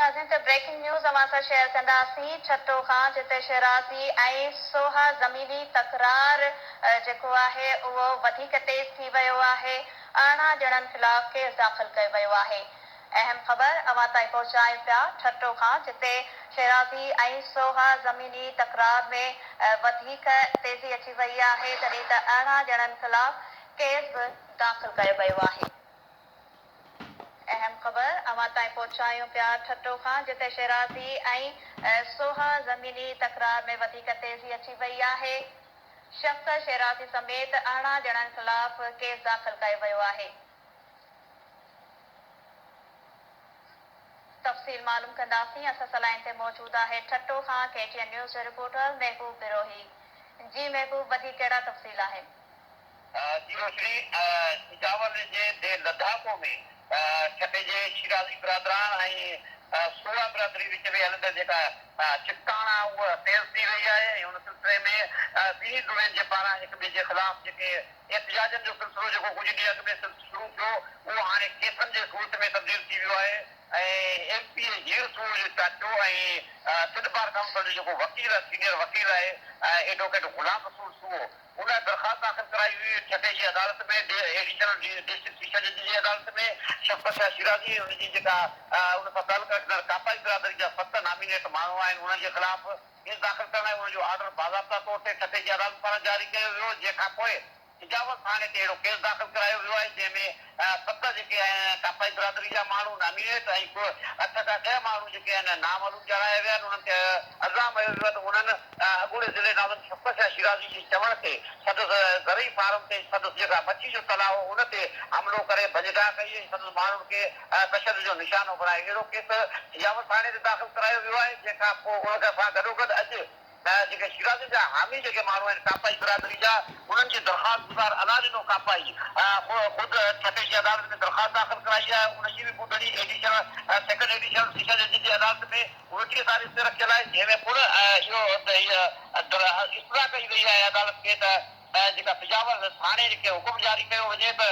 नाज़रीन त breaking news अवां सां शेयर कंदासीं छटो खां जिते शराज़ी ऐं सोहा ज़मीनी तकरार जेको आहे उहो वधीक तेज़ थी वियो आहे। 18 ॼणनि ख़िलाफ़ केस दाख़िल कयो वियो आहे। अहम ख़बर अवां ताईं पहुचायूं पिया छटो खां जिते शराज़ी ऐं सोहा ज़मीनी तकरार में वधीक तेज़ी अची वई आहे तॾहिं त 18 ॼणनि ख़िलाफ़ केस बि दाख़िल कयो वियो आहे। अहम ख़बर अवां ताईं पहुचायूं पिया छटो खां जिते शराज़ी ऐं सोहा ज़मीनी तकरार में वधीक तेज़ी अची वई आहे। शख़्स शराज़ी समेत 18 ॼणनि ख़िलाफ़ केस दाख़िल कयो वियो आहे। तफ़सील मालूम कंदासीं। असां सलाइन ते मौजूद आहे छटो खां KTN न्यूज़ जो रिपोर्टर महबूब बिरोही। जी महबूब, वधीक कहिड़ा तफ़सील आहिनि? जी रोशनी जावल जे लद्दाखो में छठे जे शिराज़ी बिरादरान ऐं सोहा बिरादरी विच में हलंदड़ जेका चिकताण आहे उहा तेज़ थी वई आहे ऐं उन सिलसिले में ॿिन्ही धुरनि जे पारां हिक ॿिए जे ख़िलाफ़ जेके एहतिजाजनि जो सिलसिलो जेको कुझु ॾींहं अॻु में शुरू थियो उहो हाणे केसनि जे सूरत में तब्दील थी वियो आहे ऐं MP हीर सूर चाचो ऐं सिंध बार काउंसिल जो जेको वकील सीनियर वकील आहे एडवोकेट गुलाम रसूल सूहो उन दरख़्वास्त दाख़िल कराई हुई छठे जी अदालत में एडिशनल डिस्ट्रिक्ट सेशन जी अदालत में शफ़क़त शिराज़ी उनजी जेका उन सां तालुक रखंदड़ कापाई बिरादरी जा 7 नामिनेट माण्हू आहिनि उन्हनि जे ख़िलाफ़ केस दाख़िल करण लाइ उनजो ऑर्डर बाज़ाब्ता तौर ते छठे जी अदालत पारां जारी कयो वियो जंहिंखां पोइ इजाज़त थाने ते अहिड़ो केस दाख़िल करायो वियो आहे जंहिंमें 7 जेके कापाई बिरादरी जा माण्हू नामिनेट ऐं 8 खां 10 माण्हू जेके आहिनि नामालूम ॼाणाया विया आहिनि उन्हनि ते इल्ज़ाम हयो वियो आहे त उन्हनि अॻूणे ज़िले नाज़िम शफ़क़त शिराज़ी जे चवण ते संदसि ज़रई फार्म ते संदसि जेका मच्छी जो तलाउ हो उन ते हमलो करे भॼदा कई ऐं संदसि माण्हुनि खे तशदुद जो निशानो बणाए अहिड़ो केस इजाज़त थाने ते दाख़िल करायो वियो आहे जंहिंखां पोइ उन सां गॾोगॾु अॼु जेके शिराज़ी जा हामी जेके माण्हू आहिनि कापाई बिरादरी जा उन्हनि जी दरख़्वास्त गुज़ार अलादीनो कापाई ख़ुदि छठे जी अदालत में दरख़्वास्त दाख़िल कराई आहे उनजी बि ॿुधणी एडिशनल सेकंड एडिशनल सेशन जज जी अदालत में 29 तारीख़ ते रखियल आहे जंहिंमें पुर इहो इस्तरा कई वई आहे अदालत खे त जेका बिजावर थाणे खे हुकुम जारी कयो वञे त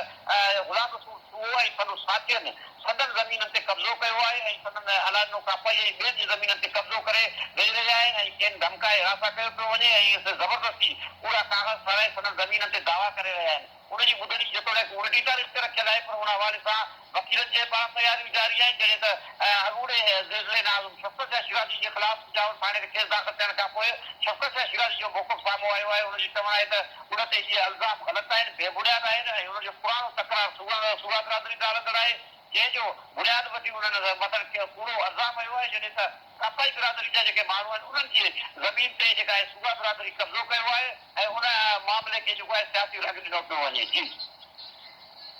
गुलाम रसूल सूहो ऐं संदसि साथियुनि सदन ज़मीननि ते कब्ज़ो कयो आहे ऐं सदन अलादीनो कापाई ऐं ॿियनि जी ज़मीननि ते कब्ज़ो करे वेही रहिया आहिनि ऐं कंहिं धमकाए हिरासा कयो पियो वञे ऐं ज़बरदस्ती पूरा कागज़ ठाराए सदन ज़मीननि ते दावा करे रहिया आहिनि उनजी ॿुधणी जेतोणीकि 29 तारीख़ ते रखियल आहे पर उन हवाले सां वकीलनि जे पारां तयारियूं जारी आहिनि जॾहिं त अॻूणे ज़िले नाज़िम शफ़क़त शिराज़ी जे ख़िलाफ़ जावल थाणे ते केस दाख़िल थियण खां पोइ शफ़क़त शिराज़ी जो मौक़िफ़ साम्हूं आयो आहे उनजी चवण आहे त उन ते इहे इल्ज़ाम ग़लति आहिनि बेबुनियाद आहिनि ऐं उनजो पुराणो तकरार सूबा बिरादरी सां हलंदड़ आहे जंहिंजो बुनियाद वठी उन्हनि मतिलबु पूरो इल्ज़ाम हयो आहे जॾहिं त कापाई बिरादरी जा जेके माण्हू आहिनि उन्हनि जी ज़मीन ते जेका आहे सूबा बिरादरी कब्ज़ो कयो आहे ऐं उन मामले खे जेको आहे सियासी रंग ॾिनो पियो वञे। जी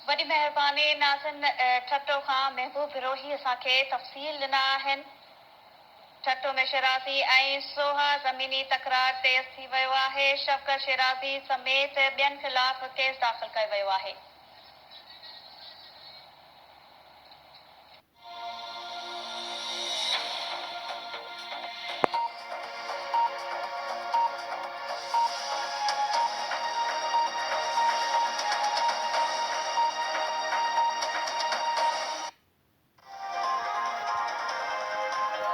वॾी महिरबानी नाज़िन छटो खां महबूब बिरोही असांखे तफ़सील ॾिना आहिनि। छटो में शराज़ी ऐं सोहा ज़मीनी तकरार तेज़ थी वियो आहे। शफ़क़त शराज़ी समेत ॿियनि ख़िलाफ़ केस दाख़िल कयो वियो आहे।